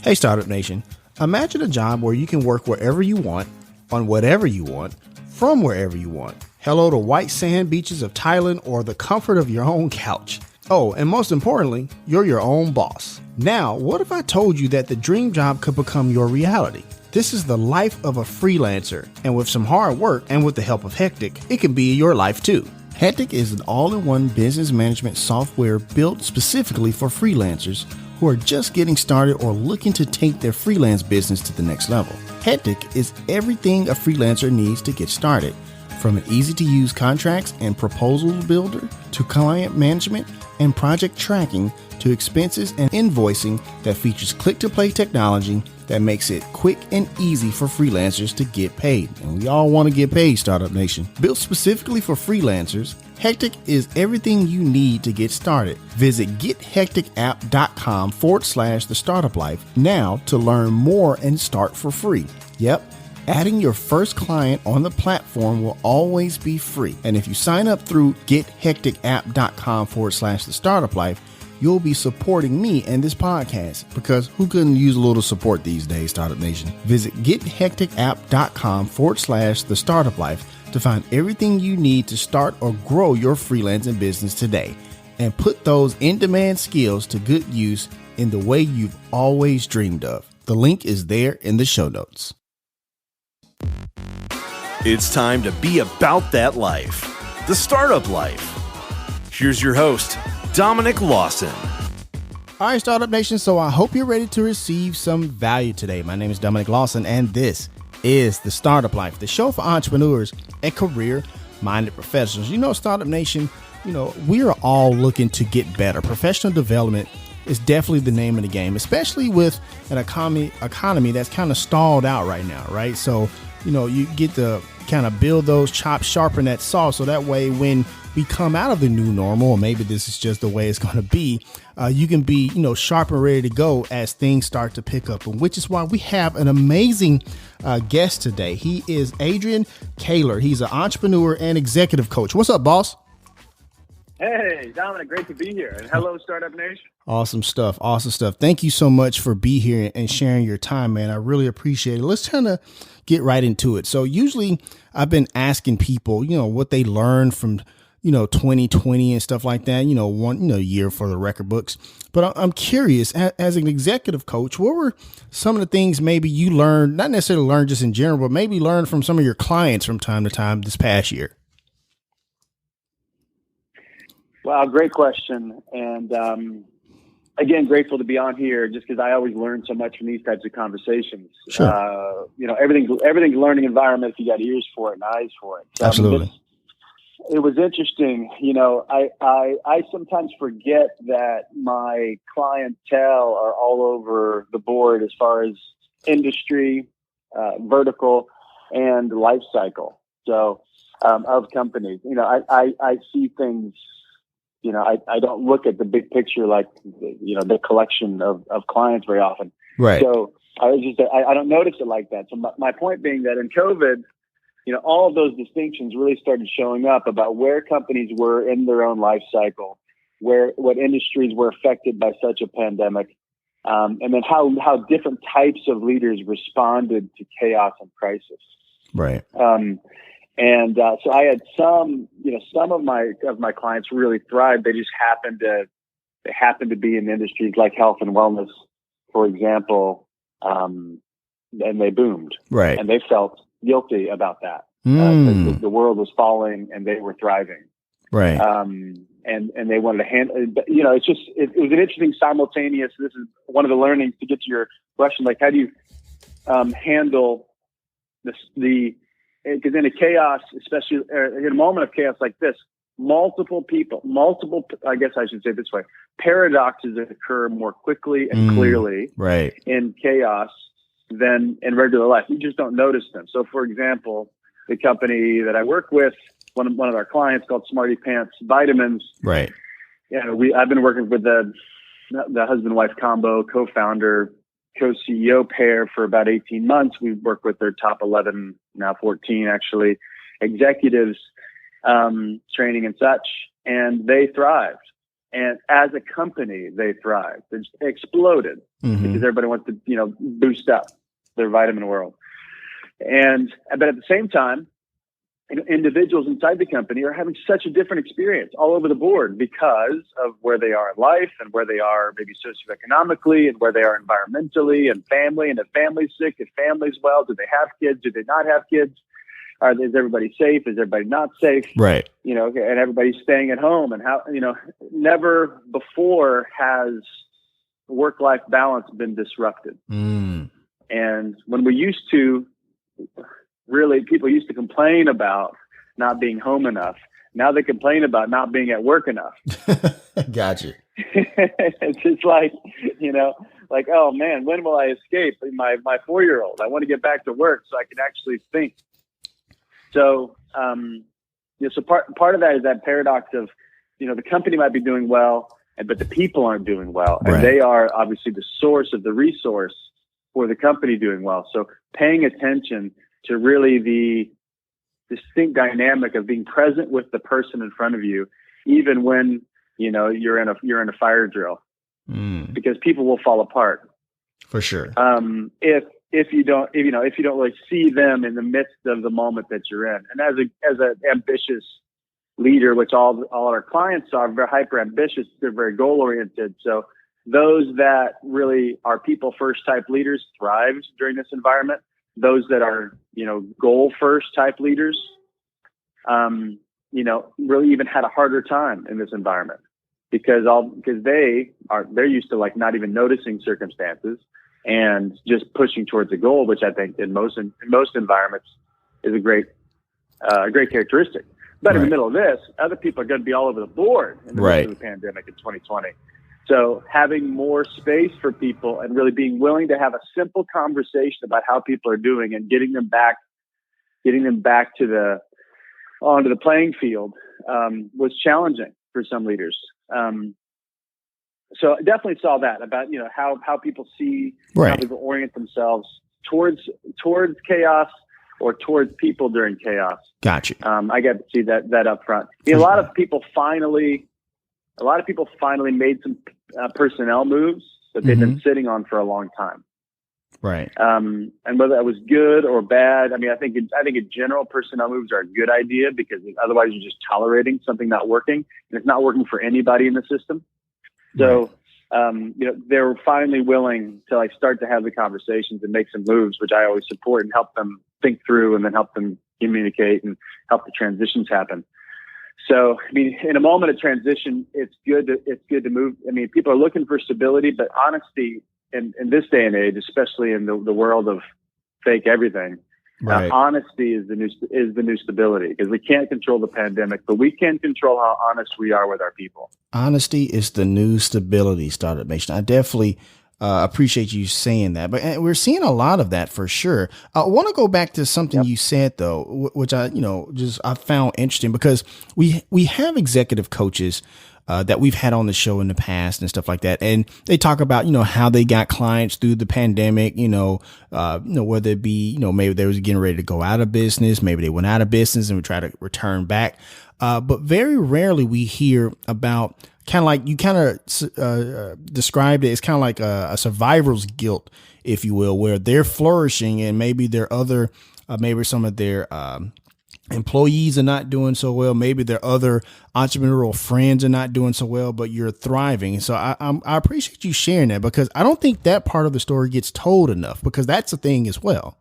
Hey, Startup Nation. Imagine a job where you can work wherever you want, on whatever you want, from wherever you want. Hello to white sand beaches of Thailand or the comfort of your own couch. Oh, and most importantly, you're your own boss. Now, what if I told you that the dream job could become your reality? This is the life of a freelancer, and with some hard work and with the help of Hectic, it can be your life too. Hectic is an all-in-one business management software built specifically for freelancers who are just getting started or looking to take their freelance business to the next level. Hectic is everything a freelancer needs to get started, from an easy-to-use contracts and proposals builder to client management and project tracking to expenses and invoicing that features click-to-play technology that makes it quick and easy for freelancers to get paid. And we all want to get paid, Startup Nation. Built specifically for freelancers, Hectic is everything you need to get started. Visit gethecticapp.com/the startup life now to learn more and start for free. Yep. Adding your first client on the platform will always be free. And if you sign up through gethecticapp.com/the startup life, you'll be supporting me and this podcast, because who couldn't use a little support these days, Startup Nation? Visit gethecticapp.com/the startup life to find everything you need to start or grow your freelancing business today, and put those in-demand skills to good use in the way you've always dreamed of. The link is there in the show notes. It's time to be about that life, the startup life. Here's your host, Dominic Lawson. All right, Startup Nation. So I hope you're ready to receive some value today. My name is Dominic Lawson, and this is the Startup Life, the show for entrepreneurs and career-minded professionals. You know, Startup Nation, we are all looking to get better. Professional development is definitely the name of the game, especially with an economy that's kind of stalled out right now, right? So, you get to kind of build those chops, sharpen that saw, so that way when we come out of the new normal, or maybe this is just the way it's going to be, you can be, sharp and ready to go as things start to pick up. And which is why we have an amazing guest today. He is Adrian Koehler. He's an entrepreneur and executive coach. What's up, boss? Hey, Dominic, great to be here. And hello, Startup Nation. Awesome stuff. Awesome stuff. Thank you so much for being here and sharing your time, man. I really appreciate it. Let's kind of get right into it. So usually I've been asking people, what they learned from 2020 and stuff like that, one year for the record books. But I'm curious, as an executive coach, what were some of the things maybe you learned, not necessarily learned just in general, but maybe learned from some of your clients from time to time this past year? Wow, great question. And again, grateful to be on here, just because I always learn so much from these types of conversations. Sure. Everything's a learning environment if you got ears for it and eyes for it. So, absolutely. It was interesting. I sometimes forget that my clientele are all over the board as far as industry, vertical, and life cycle. So of companies, I see things. I don't look at the big picture like the collection of clients very often. Right. So I don't notice it like that. So my point being that in COVID, all of those distinctions really started showing up about where companies were in their own life cycle, what industries were affected by such a pandemic, and then how different types of leaders responded to chaos and crisis. Right. So I had some of my clients really thrived. They just happened to be in industries like health and wellness, for example, and they boomed. Right. And they felt guilty about that. The world was falling and they were thriving. Right. And they wanted to handle, it was an interesting simultaneous. This is one of the learnings to get to your question. Like, how do you handle because in a chaos, especially in a moment of chaos like this, I guess I should say it this way, paradoxes occur more quickly and clearly right. in chaos than in regular life. You just don't notice them. So, for example, the company that I work with, one of our clients called Smarty Pants Vitamins. Right. I've been working with the husband-wife combo, co-founder, co-CEO pair for about 18 months. We've worked with their top 11, now 14 actually, executives, training and such, and they thrived. And as a company, they thrived. They just exploded because everybody wants to, boost up their vitamin world. But at the same time, individuals inside the company are having such a different experience all over the board because of where they are in life and where they are maybe socioeconomically and where they are environmentally and family. And if family's sick, if family's well, do they have kids? Do they not have kids? Is everybody safe? Is everybody not safe? Right. And everybody's staying at home, and how, never before has work-life balance been disrupted. And when we used to, people used to complain about not being home enough. Now they complain about not being at work enough. Gotcha. It's just like, oh man, when will I escape my 4-year-old? I want to get back to work so I can actually think. So, so part of that is that paradox of, the company might be doing well, but the people aren't doing well. Right. And they are obviously the source of the resource for the company doing well. So paying attention to really the distinct dynamic of being present with the person in front of you, even when, you're in a fire drill, because people will fall apart. For sure. If you don't really see them in the midst of the moment that you're in. And as an ambitious leader, which all our clients are, very hyper ambitious, they're very goal oriented. So those that really are people first type leaders thrive during this environment. Those that are, goal first type leaders, really even had a harder time in this environment because they're used to like not even noticing circumstances and just pushing towards a goal, which I think in most environments is a great characteristic. But in the middle of this, other people are going to be all over the board in the midst of the pandemic in 2020. So having more space for people and really being willing to have a simple conversation about how people are doing and getting them back onto the playing field was challenging for some leaders. So I definitely saw that about, how people see, how people orient themselves towards chaos or towards people during chaos. Gotcha. I got to see that up front. A lot of people finally made some personnel moves that they've been sitting on for a long time. Right. And whether that was good or bad, I think in general, personnel moves are a good idea because otherwise you're just tolerating something not working, and it's not working for anybody in the system. So, they're finally willing to start to have the conversations and make some moves, which I always support and help them think through and then help them communicate and help the transitions happen. So, in a moment of transition, it's good to move. People are looking for stability, but honesty in this day and age, especially in the world of fake everything, honesty is the new stability, because we can't control the pandemic, but we can control how honest we are with our people. Honesty is the new stability, Startup Nation. I definitely appreciate you saying that, but we're seeing a lot of that for sure. I want to go back to something you said though, which I found interesting, because we have executive coaches that we've had on the show in the past and stuff like that. And they talk about, how they got clients through the pandemic, whether it be, maybe they was getting ready to go out of business, maybe they went out of business and we try to return back. But very rarely we hear about kind of like you kind of described it. It's kind of like a survivor's guilt, if you will, where they're flourishing and maybe their other, maybe some of their, employees are not doing so well. Maybe their other entrepreneurial friends are not doing so well, but you're thriving. So I appreciate you sharing that, because I don't think that part of the story gets told enough, because that's a thing as well.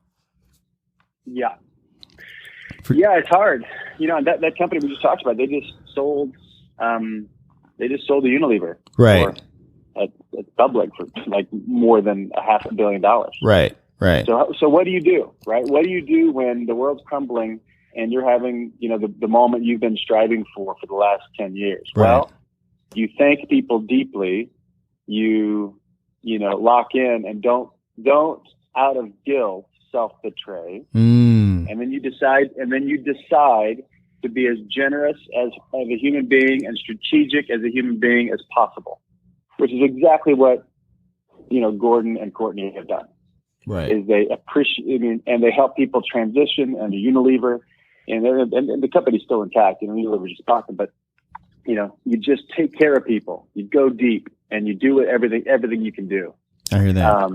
Yeah. It's hard. That company we just talked about, they just sold the Unilever. Right. It's public for more than $500 million. Right. So what do you do, right? What do you do when the world's crumbling and you're having, the moment you've been striving for the last 10 years? Right. Well, you thank people deeply. You lock in and don't out of guilt self-betray. And then you decide to be as generous as a human being and strategic as a human being as possible, which is exactly what, Gordon and Courtney have done. Right. Is they appreciate, and they help people transition, and the Unilever, and the company's still intact. Unilever just talking, but you just take care of people. You go deep and you do everything you can do. I hear that.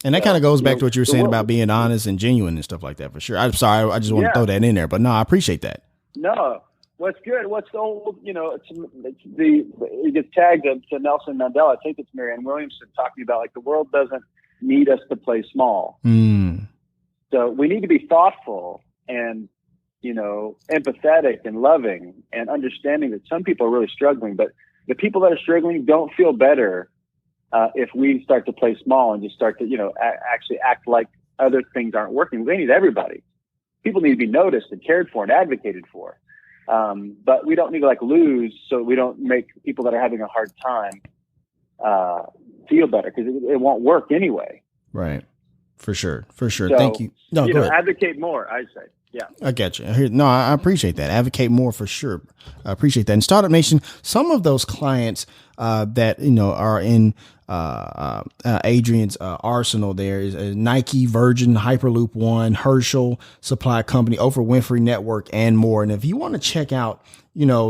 And that kind of goes back to what you were saying about being honest and genuine and stuff like that, for sure. I'm sorry. I just want to throw that in there, but no, I appreciate that. No, what's good? What's the old, it gets tagged to Nelson Mandela. I think it's Marianne Williamson talking about like the world doesn't need us to play small. So we need to be thoughtful and, empathetic and loving and understanding that some people are really struggling, but the people that are struggling don't feel better if we start to play small and just start to, actually act like other things aren't working. They need everybody. People need to be noticed and cared for and advocated for. But we don't need to lose so we don't make people that are having a hard time feel better, because it won't work anyway. Right. For sure. So, thank you. No, go ahead. Advocate more, I say. Yeah. I get you. I appreciate that. Advocate more, for sure. I appreciate that. And Startup Nation, some of those clients that, are in Adrian's arsenal there is Nike, Virgin, Hyperloop One, Herschel Supply Company, Oprah Winfrey Network, and more. And if you want to check out,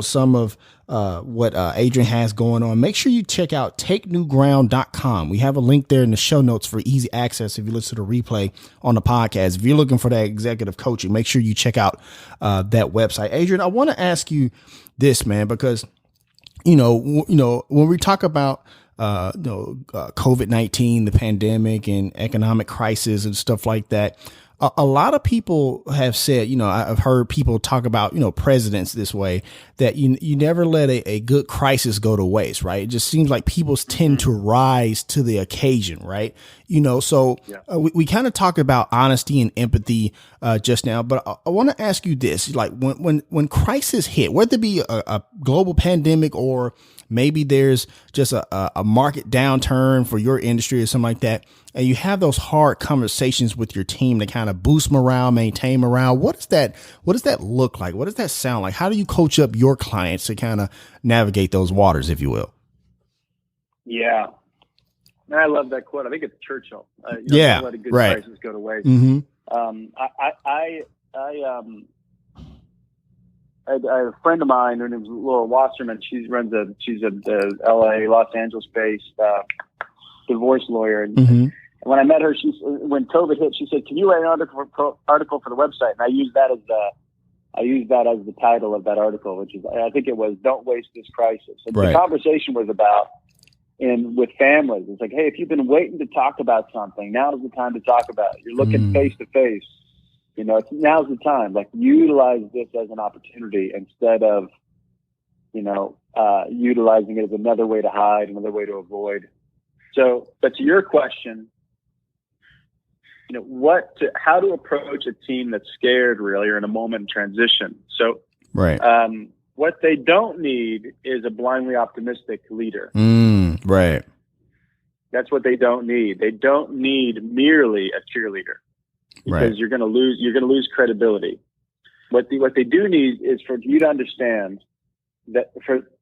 some of what Adrian has going on, make sure you check out takenewground.com. We have a link there in the show notes for easy access if you listen to the replay on the podcast. If you're looking for that executive coaching, make sure you check out that website. Adrian, I want to ask you this, man, because, when we talk about COVID-19, the pandemic and economic crisis and stuff like that, a lot of people have said, I've heard people talk about, presidents this way, that you never let a good crisis go to waste, right? It just seems like people tend to rise to the occasion, right? So we kind of talked about honesty and empathy just now, but I want to ask you this, like when crisis hit, whether it be a global pandemic or maybe there's just a market downturn for your industry or something like that, and you have those hard conversations with your team to kind of boost morale, maintain morale. What does that look like? What does that sound like? How do you coach up your clients to kind of navigate those waters, if you will? Yeah. I love that quote. I think it's Churchill. Don't let a good crisis go to waste. Mm-hmm. I had a friend of mine, her name's Laura Wasserman. She's a LA, Los Angeles based divorce lawyer. And when I met her, when COVID hit, she said, "Can you write an article for the website?" And I used that as the title of that article, which is, I think it was, "Don't Waste This Crisis." And the conversation was about with families. It's like, hey, if you've been waiting to talk about something, now is the time to talk about it. You're looking face to face. Now's the time. Utilize this as an opportunity instead of, utilizing it as another way to hide, another way to avoid. So, but to your question, how to approach a team that's scared, really, or in a moment of transition. So, what they don't need is a blindly optimistic leader. Right. That's what they don't need. They don't need merely a cheerleader, because you're going to lose credibility. What they do need is for you to understand that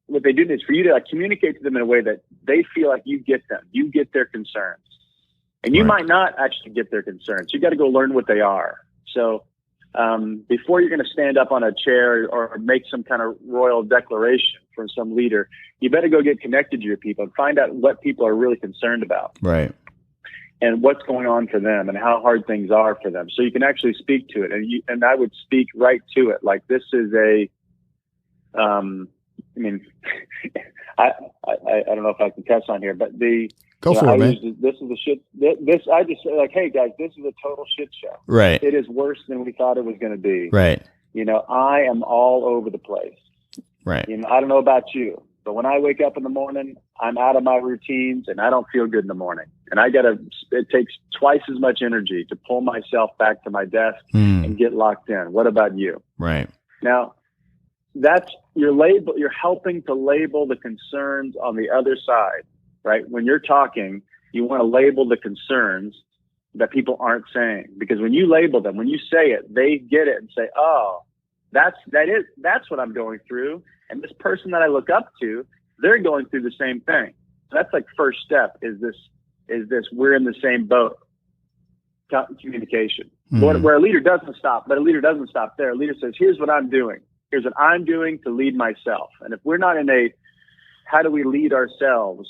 what they do need is for you to communicate to them in a way that they feel like you get them, you get their concerns, and you might not actually get their concerns. You got to go learn what they are. So, before you're going to stand up on a chair or make some kind of royal declaration from some leader, you better go get connected to your people and find out what people are really concerned about. Right. And what's going on for them and how hard things are for them. So you can actually speak to it. And I would speak right to it. Like, this is I don't know if I can cuss on here, but Go for it, man. This is a shit. I just say, hey guys, this is a total shit show. Right. It is worse than we thought it was going to be. Right. I am all over the place. Right. I don't know about you, but when I wake up in the morning, I'm out of my routines and I don't feel good in the morning. And it takes twice as much energy to pull myself back to my desk and get locked in. What about you? Right. Now, that's you're helping to label the concerns on the other side. Right? When you're talking, you want to label the concerns that people aren't saying, because when you label them, when you say it, they get it and say, "Oh, that's what I'm going through." And this person that I look up to, they're going through the same thing. So that's like first step is this we're in the same boat. Communication. Where a leader doesn't stop, but a leader doesn't stop there. A leader says, "Here's what I'm doing. Here's what I'm doing to lead myself. And if we're not in a, how do we lead ourselves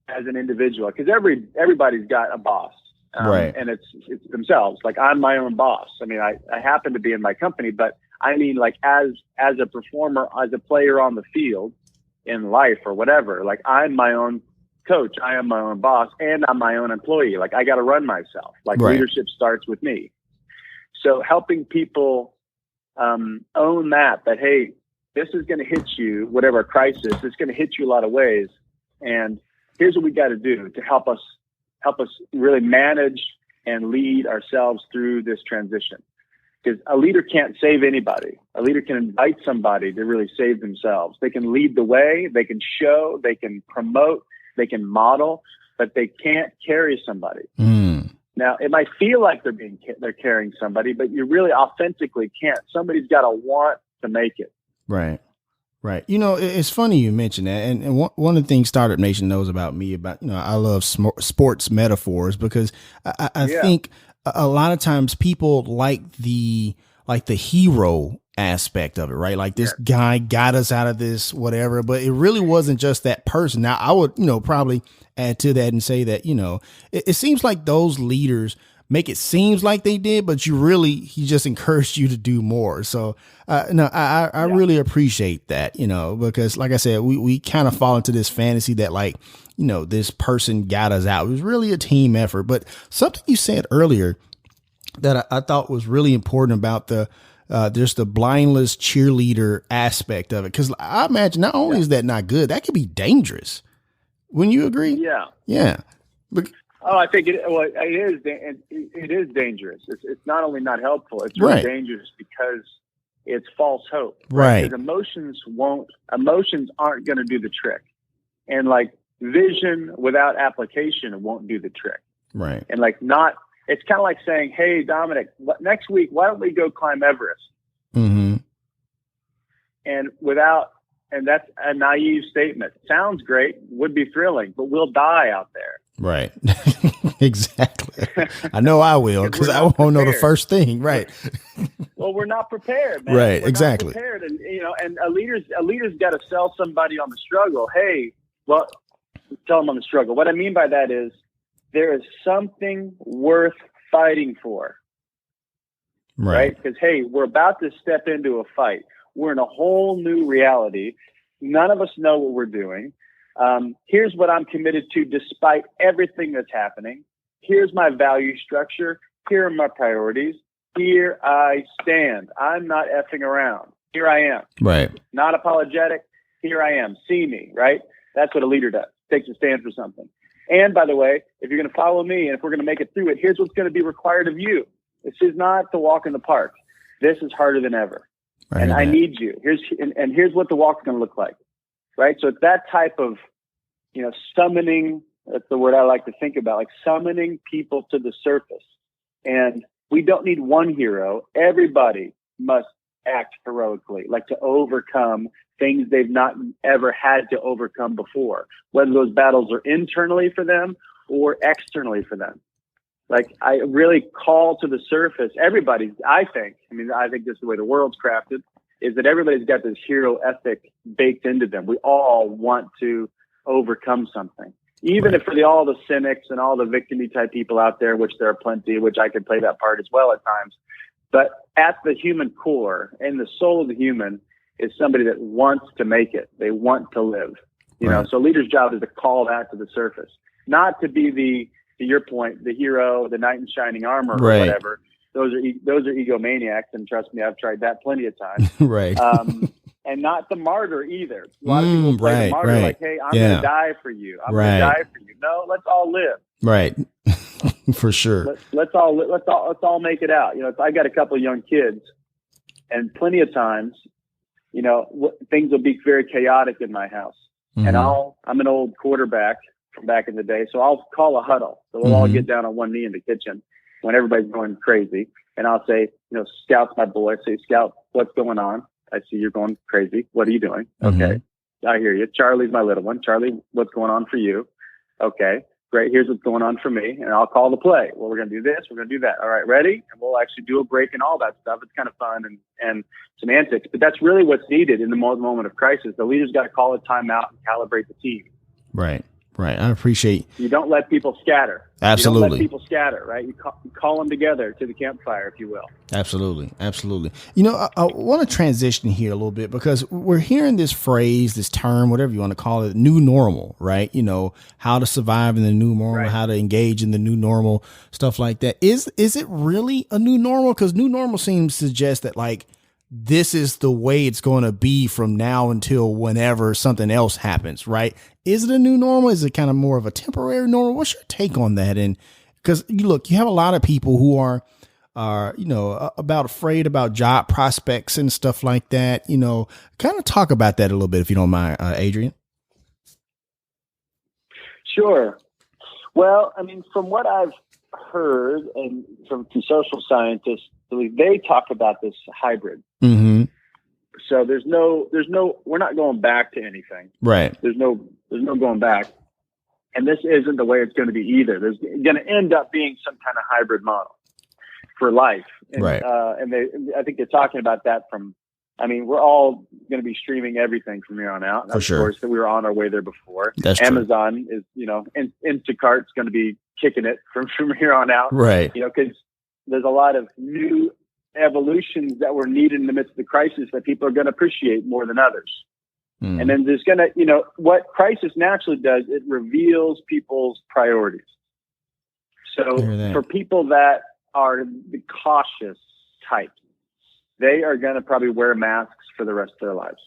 as an individual? Because everybody's got a boss, right. and it's themselves. Like, I'm my own boss. I mean, I happen to be in my company, but I mean, like, as a performer, as a player on the field in life or whatever, like, I'm my own coach. I am my own boss, and I'm my own employee. Like, I got to run myself. Like, right. Leadership starts with me. So helping people own that, hey, this is going to hit you, whatever crisis, it's going to hit you a lot of ways. And here's what we got to do to help us really manage and lead ourselves through this transition. Because a leader can't save anybody. A leader can invite somebody to really save themselves. They can lead the way, they can show, they can promote, they can model, but they can't carry somebody. Now, it might feel like they're carrying somebody, but you really authentically can't. Somebody's got to want to make it. Right. Right. You know, it's funny you mentioned that. And one of the things Startup Nation knows about me about, I love sports metaphors, because I think a lot of times people like the hero aspect of it, right? Like, this guy got us out of this, whatever, but it really wasn't just that person. Now, I would, probably add to that and say that, it seems like those leaders make it seems like they did, but he just encouraged you to do more. So, I really appreciate that, because like I said, we kind of fall into this fantasy that, like, this person got us out. It was really a team effort. But something you said earlier that I thought was really important about there's the blindless cheerleader aspect of it. Because I imagine not only is that not good, that could be dangerous. Wouldn't you agree? Yeah. Yeah. I think it is. It is dangerous. It's not only not helpful, it's really dangerous because it's false hope. Right. Because emotions aren't going to do the trick. And like, vision without application won't do the trick. Right. And it's kind of like saying, hey, Dominic, next week, why don't we go climb Everest? Mm-hmm. And that's a naive statement. Sounds great, would be thrilling, but we'll die out there. Right. Exactly. I know I will, because I won't know the first thing. Right. Well, we're not prepared, man. Right. We're exactly. Not prepared. And, and a leader's got to sell somebody on the struggle. Hey, well, tell them on the struggle. What I mean by that is, there is something worth fighting for. Right? Because, hey, we're about to step into a fight. We're in a whole new reality. None of us know what we're doing. Here's what I'm committed to despite everything that's happening. Here's my value structure. Here are my priorities. Here I stand. I'm not effing around. Here I am. Right. Not apologetic. Here I am. See me, right? That's what a leader does. Takes a stand for something. And by the way, if you're going to follow me and if we're going to make it through it, here's what's going to be required of you. This is not to walk in the park. This is harder than ever. Right. And I need you. Here's what the walk's going to look like. Right. So it's that type of, summoning. That's the word I like to think about, like summoning people to the surface. And we don't need one hero. Everybody must act heroically, like to overcome things they've not ever had to overcome before, whether those battles are internally for them or externally for them. Like, I really call to the surface everybody. I think this is the way the world's crafted, is that everybody's got this hero ethic baked into them. We all want to overcome something, even if for all the cynics and all the victim-y type people out there, which there are plenty, which I could play that part as well at times. But at the human core and the soul of the human is somebody that wants to make it. They want to live, you know. So a leader's job is to call that to the surface, not to be to your point, the hero, the knight in shining armor or whatever. Those are egomaniacs, and trust me, I've tried that plenty of times. And not the martyr either. A lot of people play the martyr like, hey, I'm going to die for you. I'm going to die for you. No, let's all live. Right. For sure. Let's all make it out. I got a couple of young kids, and plenty of times, things will be very chaotic in my house. And I'm an old quarterback from back in the day, so I'll call a huddle. So we'll all get down on one knee in the kitchen when everybody's going crazy, and I'll say, Scout's my boy. I say, Scout, what's going on? I see you're going crazy. What are you doing? Okay, I hear you. Charlie's my little one. Charlie, what's going on for you? Okay. Great. Here's what's going on for me. And I'll call the play. Well, we're going to do this. We're going to do that. All right, ready? And we'll actually do a break and all that stuff. It's kind of fun and some antics. But that's really what's needed in the moment of crisis. The leader's got to call a timeout and calibrate the team. Right. Right. I appreciate. You don't let people scatter. Absolutely. You don't let people scatter, right? You call them together to the campfire, if you will. Absolutely. Absolutely. I want to transition here a little bit because we're hearing this phrase, this term, whatever you want to call it, new normal, right? How to survive in the new normal, right. How to engage in the new normal, stuff like that. Is it really a new normal? Because new normal seems to suggest that like, this is the way it's going to be from now until whenever something else happens, right? Is it a new normal? Is it kind of more of a temporary normal? What's your take on that? And because you have a lot of people who are afraid about job prospects and stuff like that. Kind of talk about that a little bit, if you don't mind, Adrian. Sure. Well, I mean, from what I've heard and from social scientists, they talk about this hybrid. Mm-hmm. So we're not going back to anything. Right. There's no going back. And this isn't the way it's going to be either. There's going to end up being some kind of hybrid model for life. And, right. I think they're talking about that we're all going to be streaming everything from here on out. For sure. Of course, that we were on our way there before. That's Amazon true. is, Instacart's going to be kicking it from here on out. Right. Because there's a lot of new evolutions that were needed in the midst of the crisis that people are going to appreciate more than others. Mm. And then there's going to, what crisis naturally does, it reveals people's priorities. So for people that are the cautious type, they are going to probably wear masks for the rest of their lives.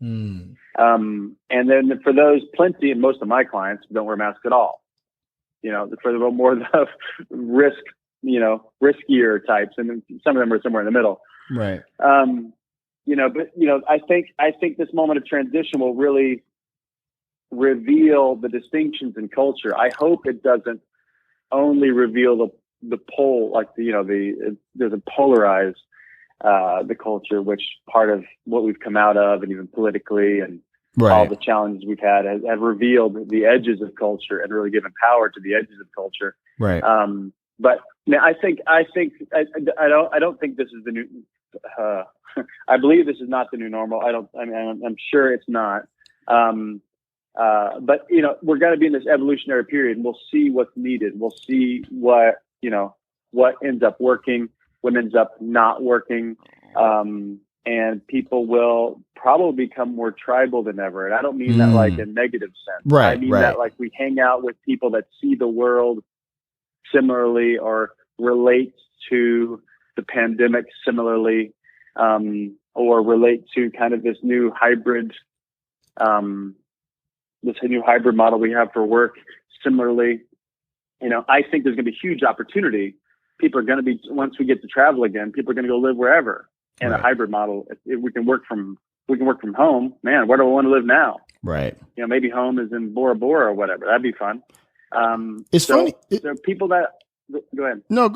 Mm. And then for those plenty, and most of my clients don't wear masks at all, for the more the riskier types, and then some of them are somewhere in the middle. Right. I think this moment of transition will really reveal the distinctions in culture. I hope it doesn't only reveal the pole, like doesn't polarize the culture, which part of what we've come out of, and even politically, and right. all the challenges we've had have revealed the edges of culture and really given power to the edges of culture. Right. But I don't think this is the new. I believe this is not the new normal. I'm sure it's not. But we're going to be in this evolutionary period, and we'll see what's needed. We'll see what ends up working, what ends up not working, and people will probably become more tribal than ever. And I don't mean that like a negative sense. Right. I mean that like we hang out with people that see the world similarly or relate to the pandemic similarly, or relate to kind of this new hybrid model we have for work similarly. I think there's going to be huge opportunity. People are going to be, once we get to travel again, people are going to go live wherever. And right. a hybrid model, if we can work from home, man, where do I want to live now? Right. Maybe home is in Bora Bora or whatever. That'd be fun. It's funny. There are people that, go ahead. No,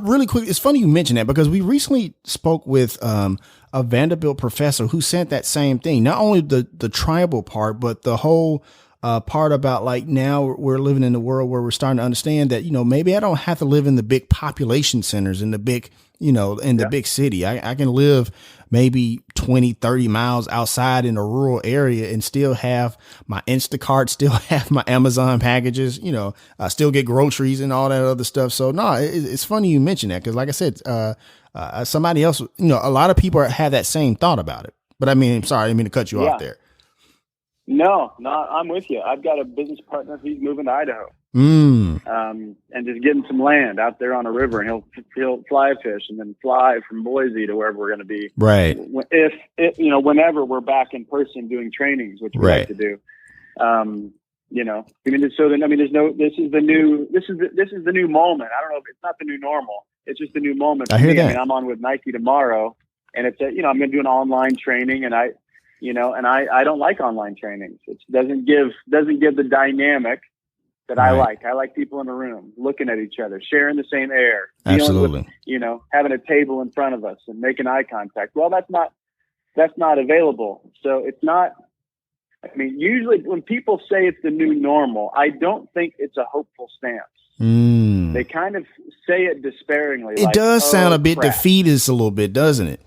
really quick. It's funny you mention that because we recently spoke with a Vanderbilt professor who said that same thing. Not only the tribal part, but the whole part about like now we're living in a world where we're starting to understand that, maybe I don't have to live in the big population centers in the big, the big city. I can live maybe 20, 30 miles outside in a rural area and still have my Instacart, still have my Amazon packages, I still get groceries and all that other stuff. So no, it's funny you mention that. Cause like I said, somebody else, a lot of people have that same thought about it, but I mean, I'm sorry, I didn't mean to cut you off there. No, I'm with you. I've got a business partner. He's moving to Idaho, and just getting some land out there on a river, and he'll fly fish and then fly from Boise to wherever we're going to be. Right. Whenever we're back in person doing trainings, which we like to do. This is the new moment. I don't know if it's not the new normal. It's just the new moment. I hear that. I'm on with Nike tomorrow, and it's I'm going to do an online training, and I don't like online trainings. It doesn't give the dynamic that right. I like. I like people in a room looking at each other, sharing the same air, absolutely. With, having a table in front of us and making eye contact. Well, that's not available. So it's not I mean, usually when people say it's the new normal, I don't think it's a hopeful stance. They kind of say it despairingly. It does sound a bit defeatist a little bit, doesn't it?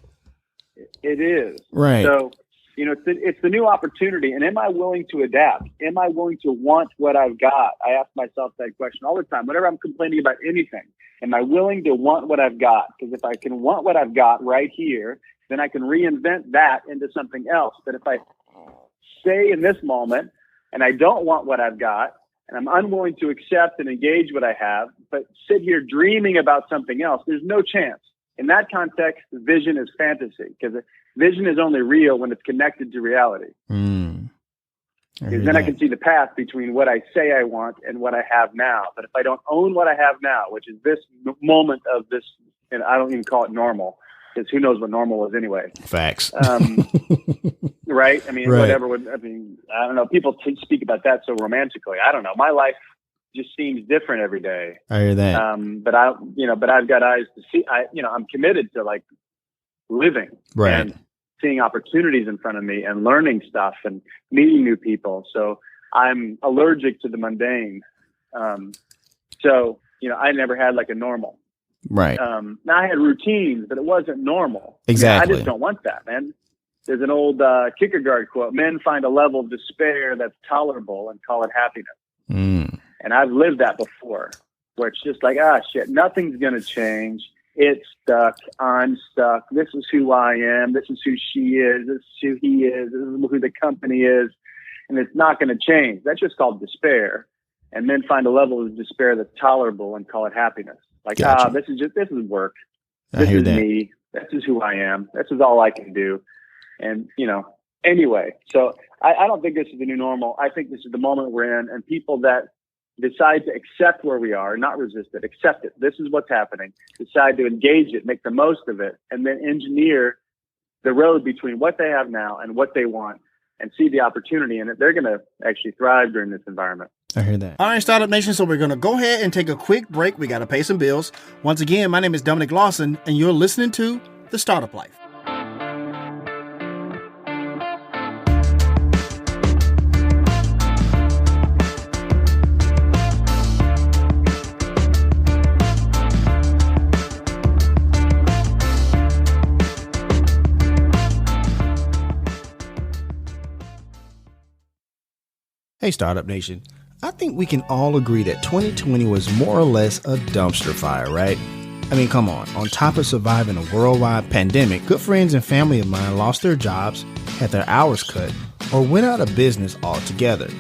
It is. Right. So, it's the new opportunity. And am I willing to adapt? Am I willing to want what I've got? I ask myself that question all the time. Whenever I'm complaining about anything, am I willing to want what I've got? Because if I can want what I've got right here, then I can reinvent that into something else. But if I stay in this moment and I don't want what I've got, and I'm unwilling to accept and engage what I have, but sit here dreaming about something else, there's no chance. In that context, vision is fantasy, because vision is only real when it's connected to reality. Because then I can see the path between what I say I want and what I have now. But if I don't own what I have now, which is this moment of this, and I don't even call it normal, because who knows what normal is anyway. Facts. Right? I mean, whatever. I don't know. People speak about that so romantically. I don't know. My life just seems different every day. I hear that. But I've got eyes to see. I'm committed to like living and seeing opportunities in front of me and learning stuff and meeting new people. So I'm allergic to the mundane. I never had like a normal. Right. Now I had routines, but it wasn't normal. Exactly. I just don't want that, man. There's an old Kierkegaard quote: "Men find a level of despair that's tolerable and call it happiness." And I've lived that before, where it's just like, shit, nothing's going to change. It's stuck. I'm stuck. This is who I am. This is who she is. This is who he is. This is who the company is. And it's not going to change. That's just called despair. And men find a level of despair that's tolerable and call it happiness. Like, this is work. This is me. This is who I am. This is all I can do. And, anyway, so I don't think this is the new normal. I think this is the moment we're in, and people that decide to accept where we are, not resist it, accept it. This is what's happening. Decide to engage it, make the most of it, and then engineer the road between what they have now and what they want, and see the opportunity in it. They're going to actually thrive during this environment. I hear that. All right, Startup Nation. So we're going to go ahead and take a quick break. We got to pay some bills. Once again, my name is Dominic Lawson, and you're listening to The Startup Life. Hey, Startup Nation. I think we can all agree that 2020 was more or less a dumpster fire, right? I mean, come on. On top of surviving a worldwide pandemic, good friends and family of mine lost their jobs, had their hours cut, or went out of business altogether.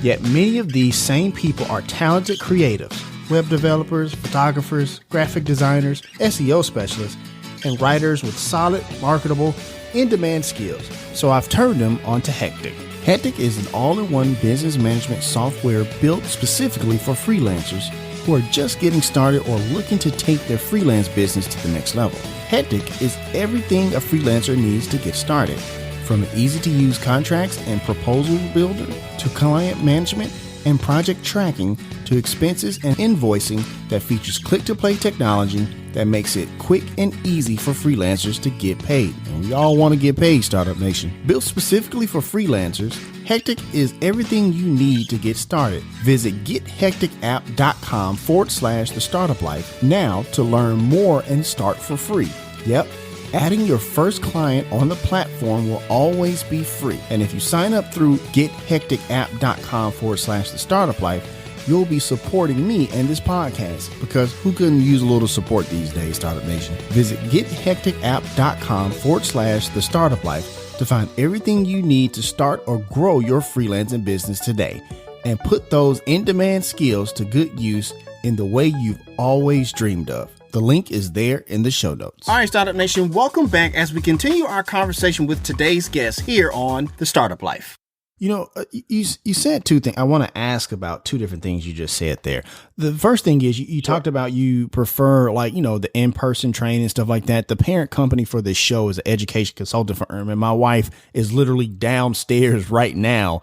Yet many of these same people are talented creatives, web developers, photographers, graphic designers, SEO specialists, and writers with solid, marketable, in-demand skills. So I've turned them onto Hectic. Hectic is an all-in-one business management software built specifically for freelancers who are just getting started or looking to take their freelance business to the next level. Hectic is everything a freelancer needs to get started, from an easy-to-use contracts and proposal builder to client management and project tracking to expenses and invoicing that features click-to-play technology that makes it quick and easy for freelancers to get paid. And we all want to get paid, Startup Nation. Built specifically for freelancers, Hectic is everything you need to get started. Visit gethecticapp.com/the startup life now to learn more and start for free. Yep. Adding your first client on the platform will always be free. And if you sign up through gethecticapp.com/the startup life, you'll be supporting me and this podcast, because who couldn't use a little support these days, Startup Nation? Visit gethecticapp.com/the startup life to find everything you need to start or grow your freelancing business today, and put those in-demand skills to good use in the way you've always dreamed of. The link is there in the show notes. All right, Startup Nation, welcome back as we continue our conversation with today's guest here on The Startup Life. You know, you said two things. I want to ask about two different things you just said there. The first thing is you talked about you prefer, like, the in-person training and stuff like that. The parent company for this show is an education consulting firm, and my wife is literally downstairs right now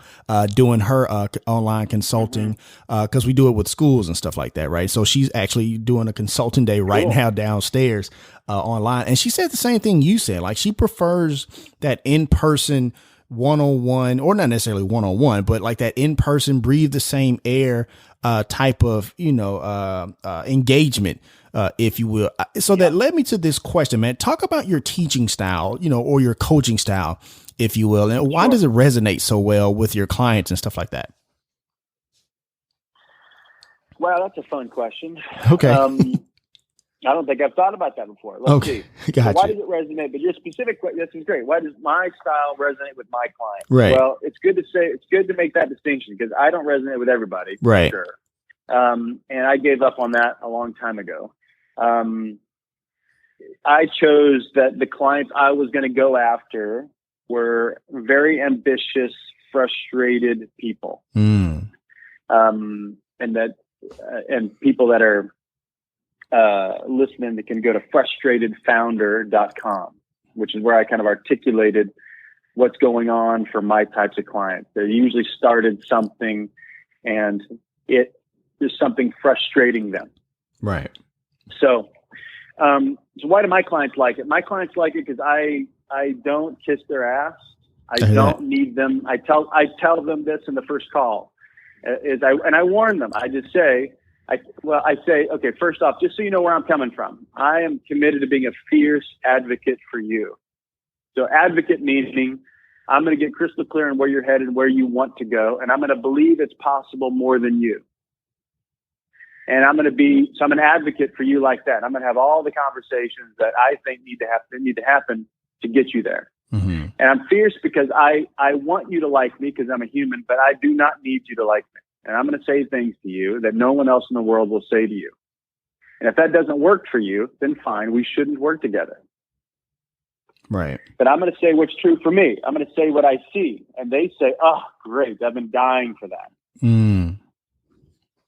doing her online consulting because we do it with schools and stuff like that, right? So she's actually doing a consulting day right now downstairs online. And she said the same thing you said. Like, she prefers that in-person one-on-one, or not necessarily one-on-one, but like that in-person, breathe the same air type of, engagement, if you will. So that led me to this question, man. Talk about your teaching style, or your coaching style, if you will, and why does it resonate so well with your clients and stuff like that? Well, that's a fun question. Okay. I don't think I've thought about that before. Let's see. Gotcha. So why does it resonate? But your specific question, this is great. Why does my style resonate with my client? Right. Well, it's good to make that distinction because I don't resonate with everybody. For right. Sure. And I gave up on that a long time ago. I chose that the clients I was going to go after were very ambitious, frustrated people. And people that are listening, that can go to frustratedfounder.com, which is where I kind of articulated what's going on for my types of clients. They usually started something and there's something frustrating them. Right. So why do my clients like it? My clients like it because I don't kiss their ass. I don't need them. I tell them this in the first call. I warn them. I just say, I say, okay, first off, just so you know where I'm coming from, I am committed to being a fierce advocate for you. So advocate meaning I'm going to get crystal clear on where you're headed, where you want to go, and I'm going to believe it's possible more than you. And I'm an advocate for you like that. I'm going to have all the conversations that I think need to happen to get you there. Mm-hmm. And I'm fierce because I want you to like me because I'm a human, but I do not need you to like me. And I'm going to say things to you that no one else in the world will say to you. And if that doesn't work for you, then fine, we shouldn't work together. Right. But I'm going to say what's true for me. I'm going to say what I see. And they say, oh, great, I've been dying for that.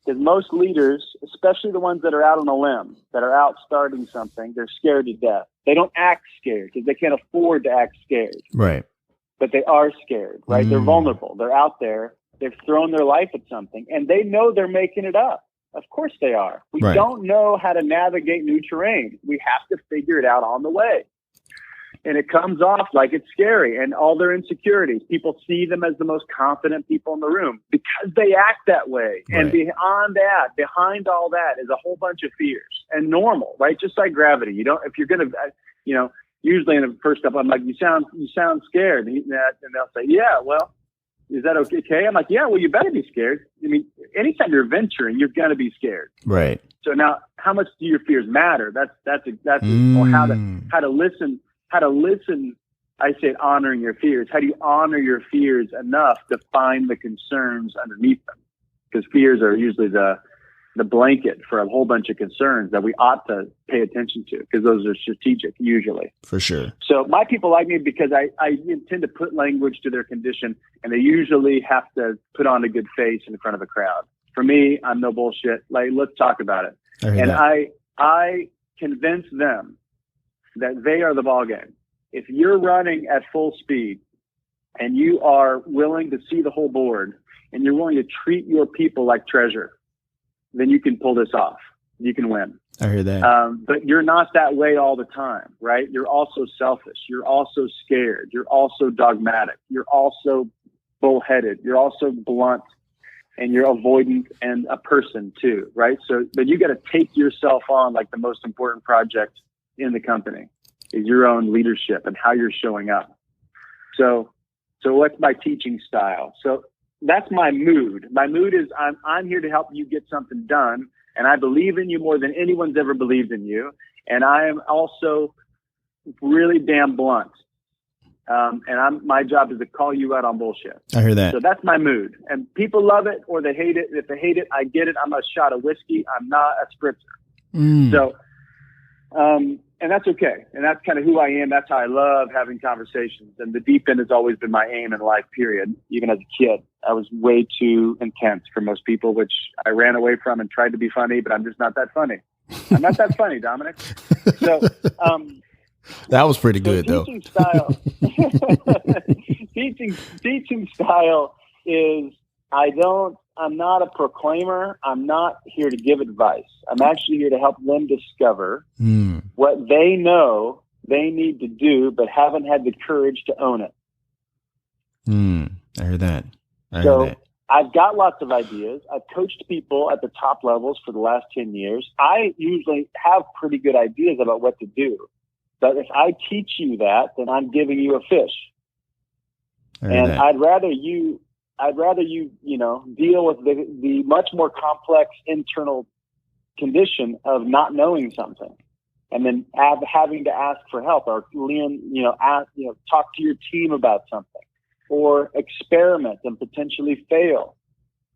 Because most leaders, especially the ones that are out on a limb, that are out starting something, they're scared to death. They don't act scared because they can't afford to act scared. Right. But they are scared, right? They're vulnerable. They're out there. They've thrown their life at something, and they know they're making it up. Of course they are. We don't know how to navigate new terrain. We have to figure it out on the way. And it comes off like it's scary, and all their insecurities. People see them as the most confident people in the room because they act that way. Right. And behind all that is a whole bunch of fears and normal, right? Just like gravity. If you're going to, usually in the first couple, I'm like, you sound scared. And they'll say, yeah, well, is that okay? I'm like, yeah, well, you better be scared. I mean, anytime you're venturing, you're going to be scared. Right. So now how much do your fears matter? That's or how to listen. How to listen, I say honoring your fears. How do you honor your fears enough to find the concerns underneath them? Because fears are usually the blanket for a whole bunch of concerns that we ought to pay attention to because those are strategic usually. For sure. So my people like me because I tend to put language to their condition, and they usually have to put on a good face in front of a crowd. For me, I'm no bullshit. Like, let's talk about it. I convince them that they are the ball game. If you're running at full speed and you are willing to see the whole board and you're willing to treat your people like treasure, then you can pull this off. You can win. I hear that. But you're not that way all the time, right? You're also selfish. You're also scared. You're also dogmatic. You're also bullheaded. You're also blunt, and you're avoidant and a person too, right? So, but you got to take yourself on like the most important project in the company is your own leadership and how you're showing up. So what's my teaching style? So that's my mood. My mood is I'm here to help you get something done, and I believe in you more than anyone's ever believed in you. And I am also really damn blunt. And my job is to call you out on bullshit. I hear that. So that's my mood. And people love it or they hate it. If they hate it, I get it. I'm a shot of whiskey. I'm not a spritzer. So, and that's okay. And that's kind of who I am. That's how I love having conversations. And the deep end has always been my aim in life, period. Even as a kid, I was way too intense for most people, which I ran away from and tried to be funny, but I'm just not that funny. I'm not that funny, Dominic. So, that was pretty good, though. Style, teaching style is I'm not a proclaimer. I'm not here to give advice. I'm actually here to help them discover what they know they need to do, but haven't had the courage to own it. I heard that. So I've got lots of ideas. I've coached people at the top levels for the last 10 years. I usually have pretty good ideas about what to do. But if I teach you that, then I'm giving you a fish. And I'd rather you, deal with the much more complex internal condition of not knowing something, and then having to ask for help, or talk to your team about something, or experiment and potentially fail.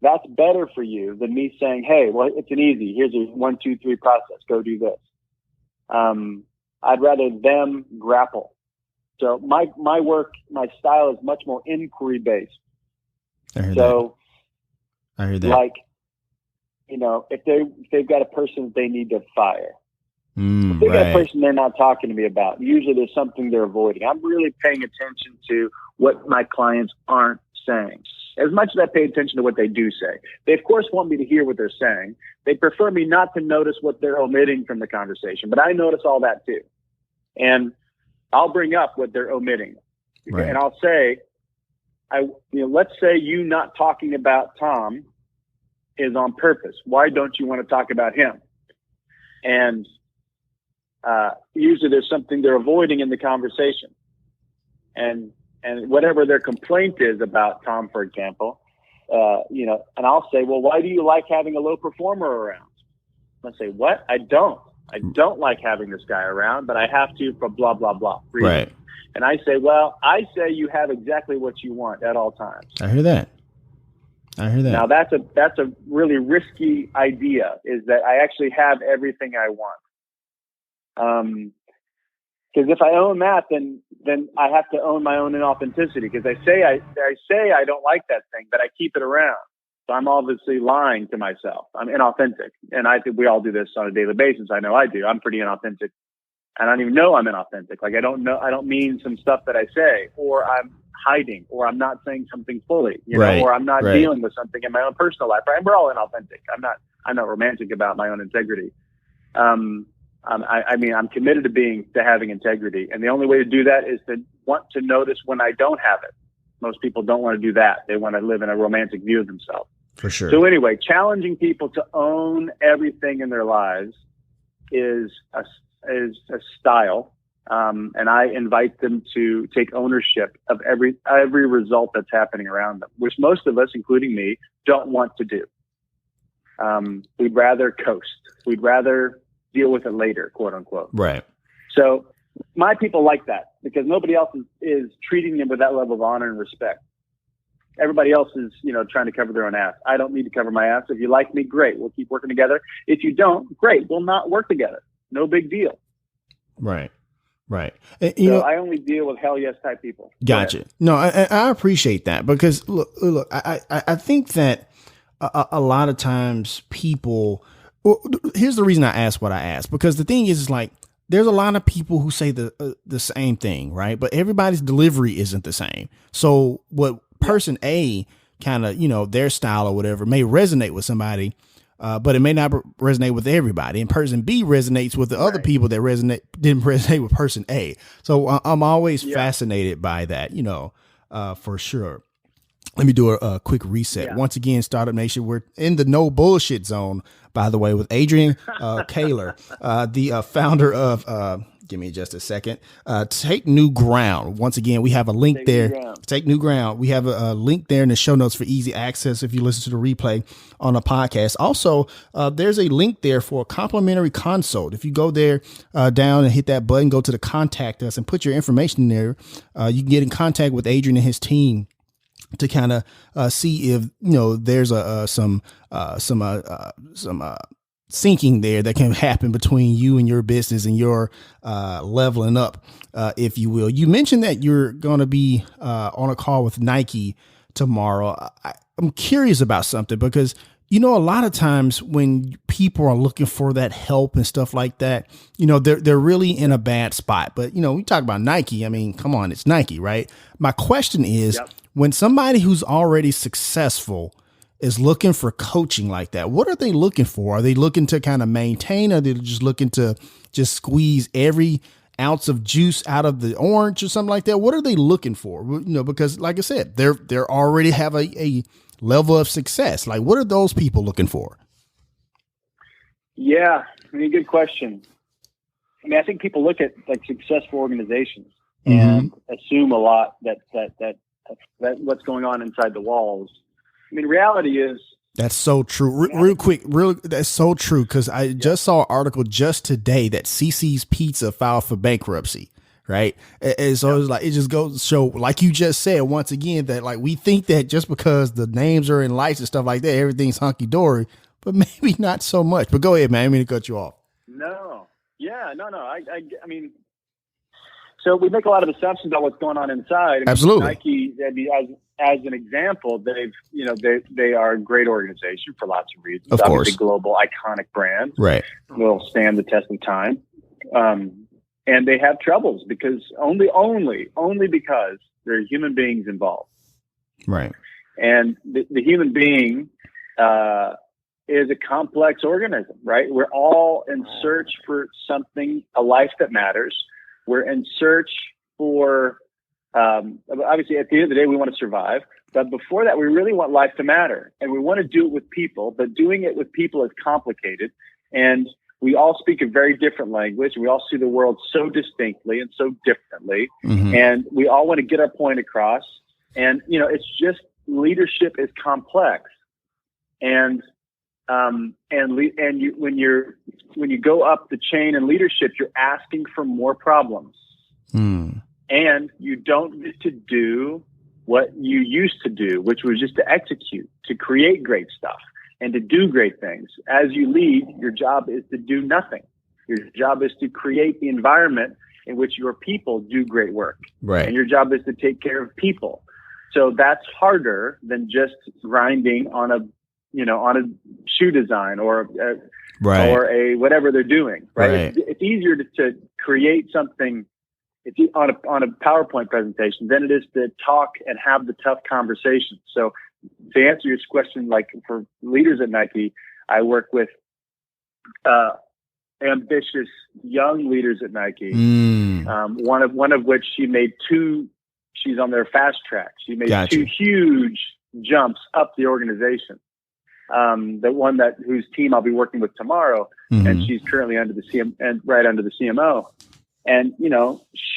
That's better for you than me saying, "Hey, well, it's an easy. Here's a 1, 2, 3 process. Go do this." I'd rather them grapple. So my work, my style is much more inquiry based. I heard that. Like, if they've got a person that they need to fire, if they've got a person they're not talking to me about, usually there's something they're avoiding. I'm really paying attention to what my clients aren't saying, as much as I pay attention to what they do say. They, of course, want me to hear what they're saying. They prefer me not to notice what they're omitting from the conversation, but I notice all that too. And I'll bring up what they're omitting. Right. And I'll say, let's say you not talking about Tom is on purpose. Why don't you want to talk about him? And usually there's something they're avoiding in the conversation. And whatever their complaint is about Tom, for example, and I'll say, well, why do you like having a low performer around? I'll say, what? I don't like having this guy around, but I have to for blah, blah, blah. Reason. Right. And I say, well, I say you have exactly what you want at all times. I hear that. Now that's a really risky idea, is that I actually have everything I want. Because if I own that, then I have to own my own inauthenticity. Because I say I don't like that thing, but I keep it around. So I'm obviously lying to myself. I'm inauthentic. And I think we all do this on a daily basis. I know I do. I'm pretty inauthentic. And I don't even know I'm inauthentic. Like I don't mean some stuff that I say, or I'm hiding, or I'm not saying something fully, or I'm not dealing with something in my own personal life. Right? We're all inauthentic. I'm not romantic about my own integrity. I'm committed to having integrity. And the only way to do that is to want to notice when I don't have it. Most people don't want to do that. They want to live in a romantic view of themselves. For sure. So anyway, challenging people to own everything in their lives is a style. And I invite them to take ownership of every result that's happening around them, which most of us, including me, don't want to do. We'd rather coast. We'd rather deal with it later, quote unquote. Right. So my people like that, because nobody else is treating them with that level of honor and respect. Everybody else is, trying to cover their own ass. I don't need to cover my ass. If you like me, great. We'll keep working together. If you don't, great. We'll not work together. No big deal. Right. I only deal with hell yes type people. Gotcha. No, I appreciate that, because look, I think that a lot of times people, here's the reason I asked what I asked, because the thing is like, there's a lot of people who say the same thing, right? But everybody's delivery isn't the same. So what person A kind of, their style or whatever may resonate with somebody, but it may not resonate with everybody. And person B resonates with the other people that didn't resonate with person A. So I'm always fascinated by that, for sure. Let me do a quick reset. Once again, Startup Nation, we're in the no bullshit zone, by the way, with Adrian Koehler, the founder of, give me just a second, Take New Ground. Once again, we have a link there. Take New Ground. We have a link there in the show notes for easy access if you listen to the replay on a podcast. Also, there's a link there for a complimentary consult. If you go there down and hit that button, go to the contact us and put your information in there, you can get in contact with Adrian and his team to kind of see if there's some syncing there that can happen between you and your business and your leveling up, if you will. You mentioned that you're going to be on a call with Nike tomorrow. I'm curious about something, because a lot of times when people are looking for that help and stuff like that, they're really in a bad spot. But we talk about Nike. I mean, come on, it's Nike, right? My question is, when somebody who's already successful is looking for coaching like that, what are they looking for? Are they looking to kind of maintain? Or are they just looking to just squeeze every ounce of juice out of the orange or something like that? What are they looking for? Because like I said, they're already have a level of success. Like, what are those people looking for? Yeah, I mean, good question. I mean, I think people look at like successful organizations and assume a lot that what's going on inside the walls. I mean, reality is, that's so true. Real quick, that's so true. Because I just saw an article just today that CC's Pizza filed for bankruptcy, right? And so it's like, it just goes to show, like you just said, once again, that like we think that just because the names are in lights and stuff like that, everything's hunky dory, but maybe not so much. But go ahead, man. I didn't mean to cut you off. No. Yeah, no. I mean, so we make a lot of assumptions about what's going on inside. I mean, absolutely. Nike, I mean, as an example, they are a great organization for lots of reasons. Of course, a global iconic brand, right? Will stand the test of time, and they have troubles because only because there are human beings involved, right? And the human being is a complex organism, right? We're all in search for something, a life that matters. We're in search for, obviously at the end of the day, we want to survive. But before that, we really want life to matter. And we want to do it with people, but doing it with people is complicated. And we all speak a very different language. We all see the world so distinctly and so differently. And we all want to get our point across. And, it's just leadership is complex. And when you go up the chain in leadership, you're asking for more problems, and you don't get to do what you used to do, which was just to execute, to create great stuff, and to do great things. As you lead, your job is to do nothing. Your job is to create the environment in which your people do great work, right? And your job is to take care of people. So that's harder than just grinding on a shoe design or a whatever they're doing, right? It's easier to create something on a PowerPoint presentation than it is to talk and have the tough conversations. So to answer your question, like for leaders at Nike, I work with ambitious young leaders at Nike. One of which she made two. She's on their fast track. She made two huge jumps up the organization. The one whose team I'll be working with tomorrow, and she's currently under the right under the CMO. And,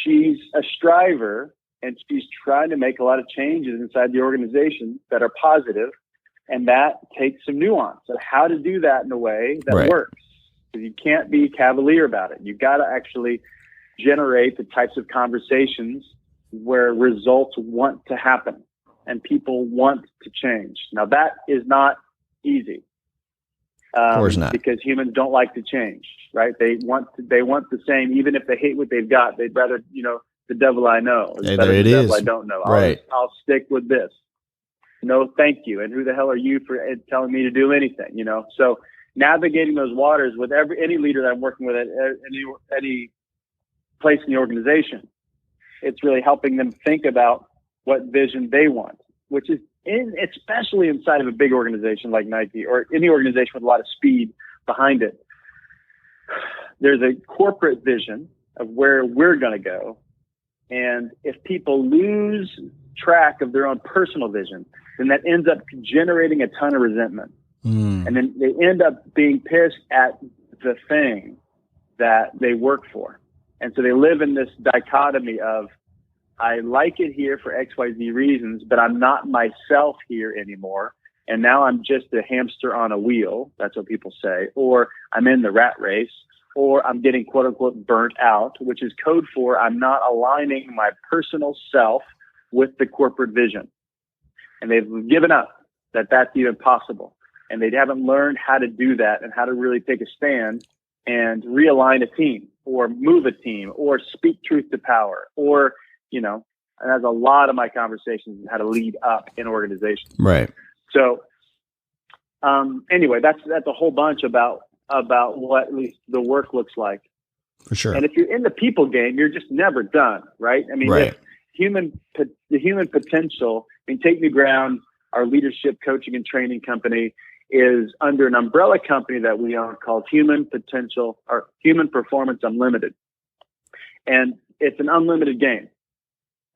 she's a striver, and she's trying to make a lot of changes inside the organization that are positive, and that takes some nuance of how to do that in a way that works. Because you can't be cavalier about it. You've got to actually generate the types of conversations where results want to happen and people want to change. Now, that is not easy. Of course not. Because humans don't like to change, right? They want the same, even if they hate what they've got. They'd rather, the devil I know is better than the devil I don't know. Right. I'll stick with this. No, thank you. And who the hell are you for telling me to do anything? So navigating those waters with any leader that I'm working with at any place in the organization, it's really helping them think about what vision they want, which is especially inside of a big organization like Nike or any organization with a lot of speed behind it. There's a corporate vision of where we're going to go. And if people lose track of their own personal vision, then that ends up generating a ton of resentment. And then they end up being pissed at the thing that they work for. And so they live in this dichotomy of, I like it here for XYZ reasons, but I'm not myself here anymore. And now I'm just a hamster on a wheel. That's what people say. Or I'm in the rat race, or I'm getting quote unquote burnt out, which is code for I'm not aligning my personal self with the corporate vision. And they've given up that that's even possible. And they haven't learned how to do that and how to really take a stand and realign a team or move a team or speak truth to power or, and that's a lot of my conversations on how to lead up in organizations. Right. So, anyway, that's a whole bunch about what at least the work looks like. For sure. And if you're in the people game, you're just never done, right? I mean, the human potential, Take Me Ground, our leadership coaching and training company, is under an umbrella company that we own called Human Performance Unlimited. And it's an unlimited game,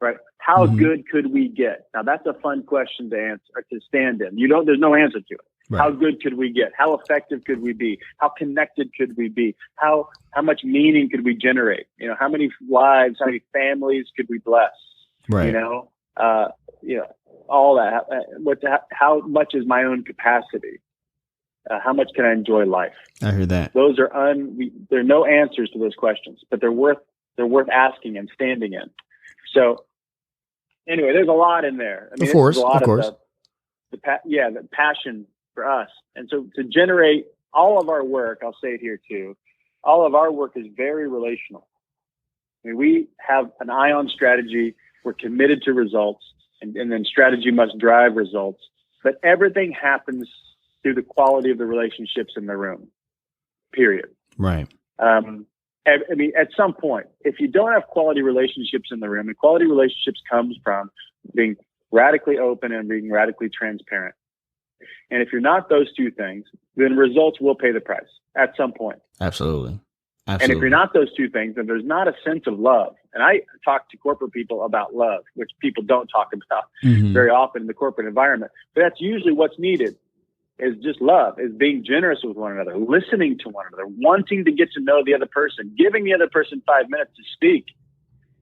right? How good could we get? Now that's a fun question to answer, or to stand in. There's no answer to it. Right. How good could we get? How effective could we be? How connected could we be? How much meaning could we generate? How many lives, how many families could we bless? Right. All that. How much is my own capacity? How much can I enjoy life? I hear that. Those are there are no answers to those questions, but they're worth asking and standing in. So anyway, there's a lot in there. I mean, of course. The passion for us. And so to generate all of our work, I'll say it here too, all of our work is very relational. I mean, we have an eye on strategy. We're committed to results, and then strategy must drive results. But everything happens through the quality of the relationships in the room, period. Right. I mean, at some point, if you don't have quality relationships in the room, and quality relationships comes from being radically open and being radically transparent. And if you're not those two things, then results will pay the price at some point. Absolutely. And if you're not those two things, then there's not a sense of love. And I talk to corporate people about love, which people don't talk about very often in the corporate environment. But that's usually what's needed, is just love, is being generous with one another, listening to one another, wanting to get to know the other person, giving the other person 5 minutes to speak.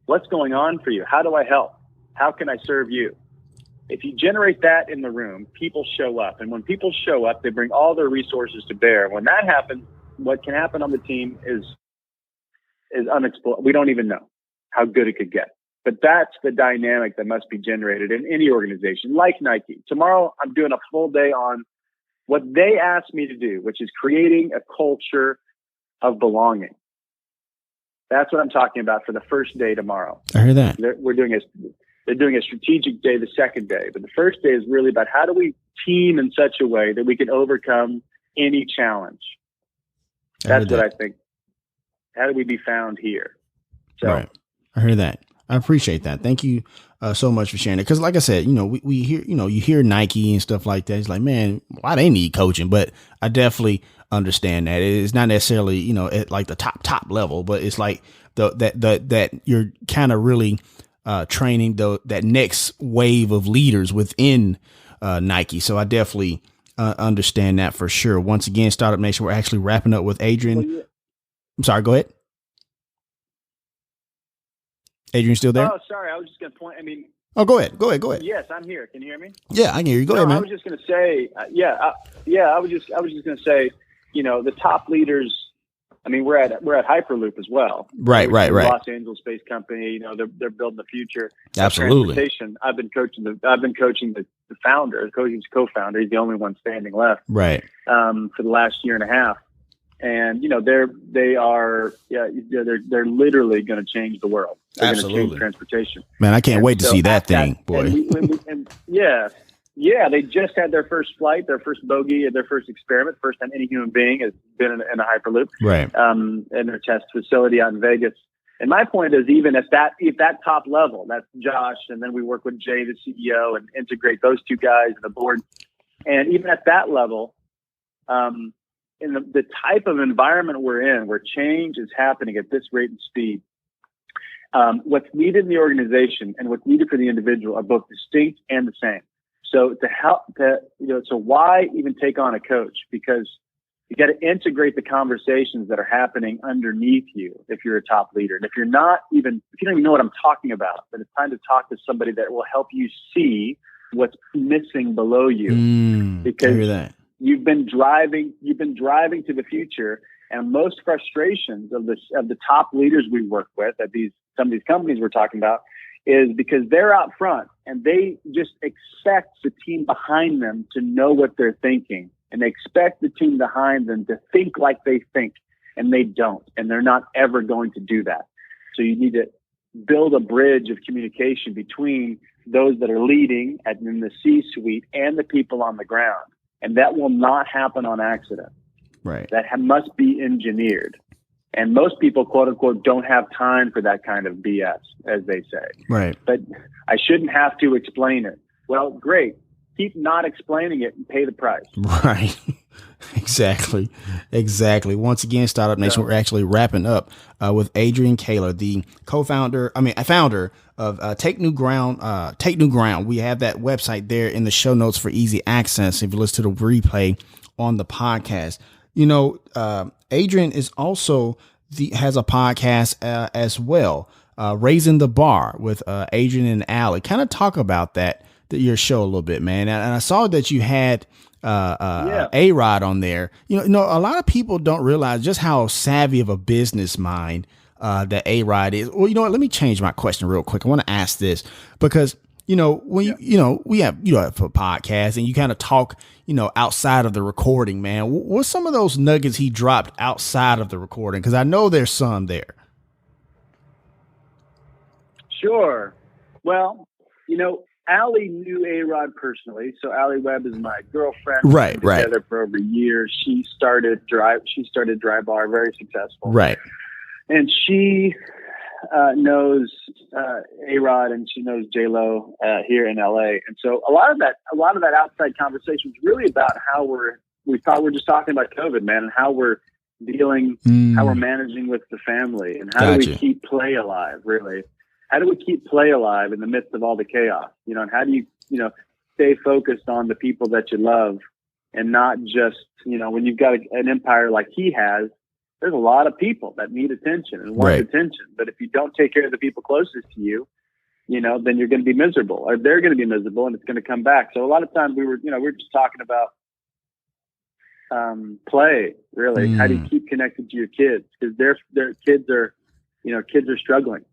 What's going on for you? How do I help? How can I serve you? If you generate that in the room, people show up. And when people show up, they bring all their resources to bear. When that happens, what can happen on the team is unexplored. We don't even know how good it could get. But that's the dynamic that must be generated in any organization, like Nike. Tomorrow, I'm doing a full day on what they asked me to do, which is creating a culture of belonging. That's what I'm talking about for the first day tomorrow. I hear that. They're doing a strategic day the second day. But the first day is really about how do we team in such a way that we can overcome any challenge. That's what I think. How do we be found here? So, right. I hear that. I appreciate that. Thank you so much for sharing it. Because like I said, we hear, you hear Nike and stuff like that. It's like, man, why they need coaching? But I definitely understand that. It's not necessarily, at like the top level, but it's like that you're kind of really training that next wave of leaders within Nike. So I definitely understand that for sure. Once again, Startup Nation, we're actually wrapping up with Adrian. Well, yeah. I'm sorry, go ahead. Adrian, still there? Oh, sorry. I was just going to point. Oh, go ahead. Yes, I'm here. Can you hear me? Yeah, I can hear you. Go ahead, man. I was just going to say, I was just going to say, the top leaders. We're at Hyperloop as well. Right. Los Angeles-based company. They're building the future. Absolutely. Transportation. I've been coaching the founder, the coach's co-founder. He's the only one standing left. Right. For the last year and a half, and they're literally going to change the world. They're Absolutely. Going to change transportation. Man, I can't wait to see that thing, boy. Yeah, they just had their first flight, their first bogey, their first experiment, first time any human being has been in a Hyperloop, right? In their test facility out in Vegas. And my point is, even at that top level, that's Josh, and then we work with Jay, the CEO, and integrate those two guys in the board. And even at that level, in the type of environment we're in, where change is happening at this rate and speed, what's needed in the organization and what's needed for the individual are both distinct and the same. So so why even take on a coach? Because you got to integrate the conversations that are happening underneath you if you're a top leader. And if you don't even know what I'm talking about, then it's time to talk to somebody that will help you see what's missing below you. Because you've been driving to the future, and most frustrations of the top leaders we work with at some of these companies we're talking about is because they're out front and they just expect the team behind them to know what they're thinking, and they expect the team behind them to think like they think, and they don't, and they're not ever going to do that. So you need to build a bridge of communication between those that are leading in the C-suite and the people on the ground. And that will not happen on accident. Right. That must be engineered. And most people, quote unquote, don't have time for that kind of BS, as they say. Right. But I shouldn't have to explain it. Well, great. Keep not explaining it and pay the price. Right. Exactly. Once again, Startup Nation, we're actually wrapping up with Adrian Koehler, the founder of Take New Ground. Take New Ground. We have that website there in the show notes for easy access. If you listen to the replay on the podcast, Adrian is also has a podcast as well, Raising the Bar with Adrian and Allie. Kind of talk about your show a little bit, man. And I saw that you had A-Rod on there. A lot of people don't realize just how savvy of a business mind that A-Rod is. Well, you know what? Let me change my question real quick. I want to ask this because when we have a podcast and you kind of talk outside of the recording, man. What's some of those nuggets he dropped outside of the recording? Because I know there's some there. Sure. Well, Allie knew A-Rod personally, so Allie Webb is my girlfriend. Right. Together for over years. She started Dry Bar, very successful. Right. And she knows A-Rod, and she knows J-Lo here in LA. And so a lot of that outside conversation is really about how we thought we're just talking about COVID, man, and how we're dealing, how we're managing with the family, and how do we keep play alive, really. How do we keep play alive in the midst of all the chaos? And how do you, stay focused on the people that you love and not just, when you've got an empire like he has, there's a lot of people that need attention and want attention. But if you don't take care of the people closest to you, then you're going to be miserable, or they're going to be miserable, and it's going to come back. So a lot of times we were just talking about play, really. How do you keep connected to your kids? Because their kids are struggling.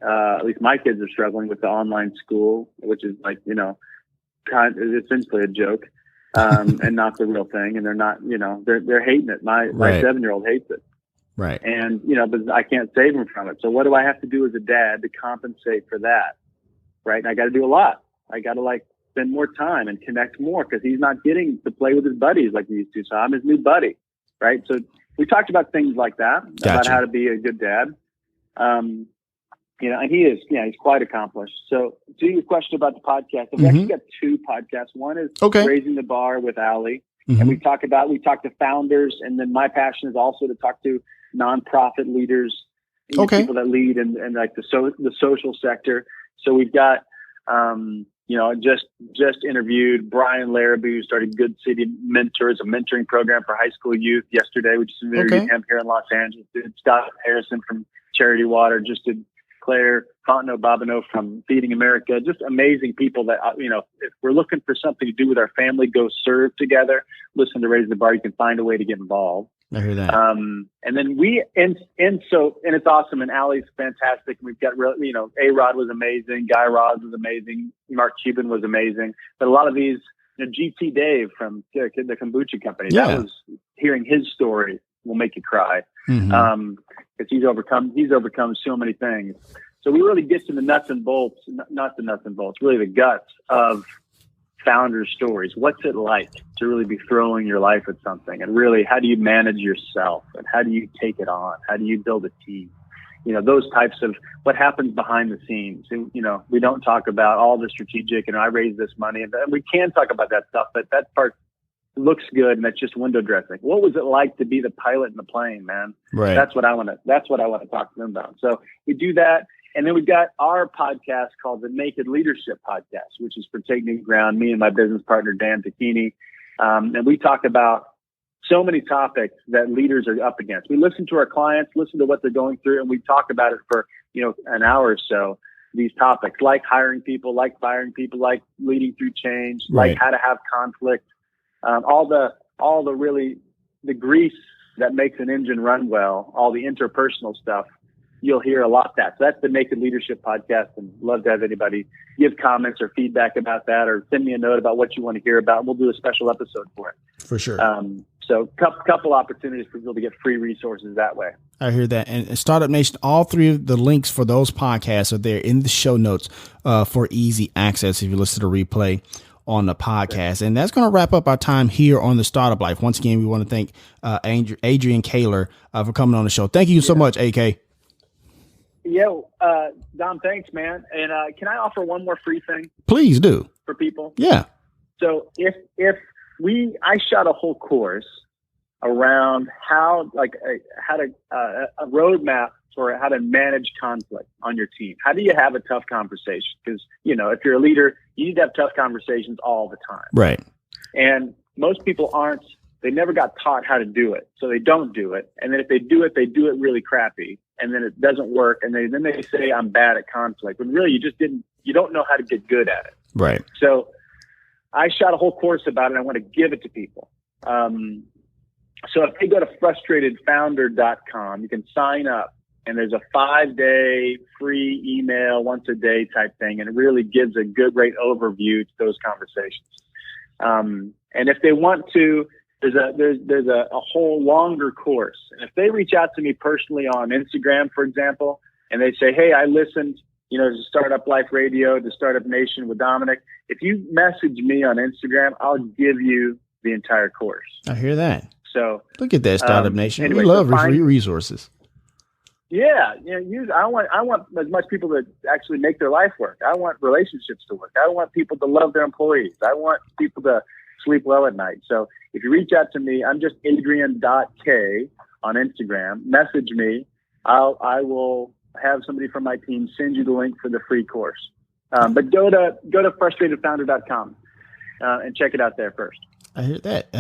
At least my kids are struggling with the online school, which is like, essentially a joke, and not the real thing. And they're not, they're hating it. My 7-year-old hates it. Right. And, but I can't save him from it. So what do I have to do as a dad to compensate for that? Right. And I got to do a lot. I got to spend more time and connect more because he's not getting to play with his buddies like he used to. So I'm his new buddy. Right. So we talked about things like that, about how to be a good dad. And he is, he's quite accomplished. So to your question about the podcast, I've actually got 2 podcasts. One is Raising the Bar with Allie. And we talk to founders. And then my passion is also to talk to nonprofit leaders, people that lead in the social sector. So we've got, just interviewed Brian Larrabee, who started Good City Mentors, a mentoring program for high school youth yesterday. We just interviewed him here in Los Angeles. Scott Harrison from Charity Water just did Claire Fontenot-Bobineau from Feeding America, just amazing people that, if we're looking for something to do with our family, go serve together, listen to Raise the Bar, you can find a way to get involved. I hear that. And then and it's awesome. And Allie's fantastic. We've got, A-Rod was amazing. Guy Raz was amazing. Mark Cuban was amazing. But a lot of these, GT Dave from the kombucha company, that was hearing his story will make you cry. Because he's overcome so many things. So we really get to the nuts and bolts, not the nuts and bolts, really the guts of founder stories. What's it like to really be throwing your life at something? And really, how do you manage yourself? And how do you take it on? How do you build a team? Those types of what happens behind the scenes. And, we don't talk about all the strategic, I raised this money. And we can talk about that stuff, but that part looks good, and that's just window dressing. What was it like to be the pilot in the plane, man? Right. That's what I want to talk to them about. So we do that. And then we've got our podcast called the Naked Leadership Podcast, which is for Take New Ground, me and my business partner, Dan Tacchini. And we talk about so many topics that leaders are up against. We listen to our clients, listen to what they're going through, and we talk about it for, an hour or so, these topics, like hiring people, like firing people, like leading through change, like how to have conflict, all the really the grease that makes an engine run well, all the interpersonal stuff. You'll hear a lot of that. So that's the Naked Leadership Podcast, and love to have anybody give comments or feedback about that, or send me a note about what you want to hear about. We'll do a special episode for it. For sure. So couple opportunities for people to get free resources that way. I hear that. And Startup Nation, all 3 of the links for those podcasts are there in the show notes for easy access if you listen to the replay on the podcast. And that's going to wrap up our time here on the Startup Life. Once again, we want to thank Adrian Koehler for coming on the show. Thank you so much, AK. Yeah, Dom, thanks, man. And can I offer one more free thing? Please do. For people? Yeah. So if I shot a whole course around how a roadmap for how to manage conflict on your team. How do you have a tough conversation? Because, if you're a leader, you need to have tough conversations all the time. Right. And most people they never got taught how to do it. So they don't do it. And then if they do it really crappy. And then it doesn't work. And then they say, I'm bad at conflict. When really you don't know how to get good at it. Right. So I shot a whole course about it. I want to give it to people. So if they go to frustratedfounder.com, you can sign up. And there's a 5-day free email once a day type thing. And it really gives a great overview to those conversations. And if they want to, there's a whole longer course. And if they reach out to me personally on Instagram, for example, and they say, hey, I listened, to Startup Life Radio, to Startup Nation with Dominic. If you message me on Instagram, I'll give you the entire course. I hear that. So look at that, Startup Nation. Anyway, we love free resources. Yeah, I want as much people to actually make their life work. I want relationships to work. I want people to love their employees. I want people to sleep well at night. So if you reach out to me, I'm just Adrian.K on Instagram. Message me. I will have somebody from my team send you the link for the free course. But go to frustratedfounder.com and check it out there first. I hear that.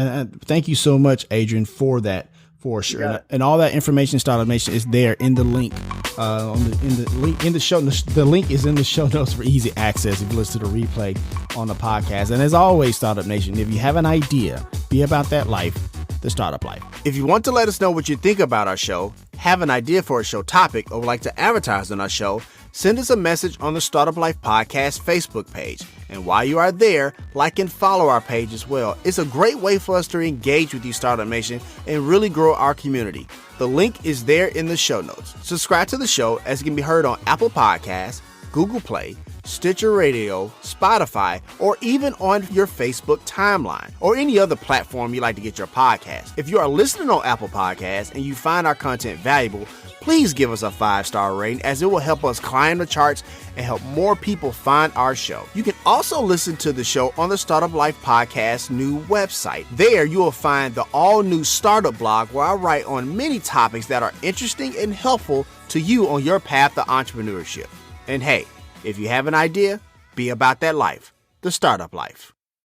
Thank you so much, Adrian, for that. For sure. And all that information, Startup Nation, is there in the link. In the show. The link is in the show notes for easy access if you listen to the replay on the podcast. And as always, Startup Nation, if you have an idea, be about that life, the Startup Life. If you want to let us know what you think about our show, have an idea for a show topic, or would like to advertise on our show, send us a message on the Startup Life Podcast Facebook page. And while you are there, like and follow our page as well. It's a great way for us to engage with you, Startup Nation, and really grow our community. The link is there in the show notes. Subscribe to the show as it can be heard on Apple Podcasts, Google Play, Stitcher Radio, Spotify, or even on your Facebook timeline or any other platform you like to get your podcast. If you are listening on Apple Podcasts and you find our content valuable, please give us a 5-star rating, as it will help us climb the charts and help more people find our show. You can also listen to the show on the Startup Life Podcast new website. There you will find the all-new startup blog where I write on many topics that are interesting and helpful to you on your path to entrepreneurship. And hey, if you have an idea, be about that life, the Startup Life.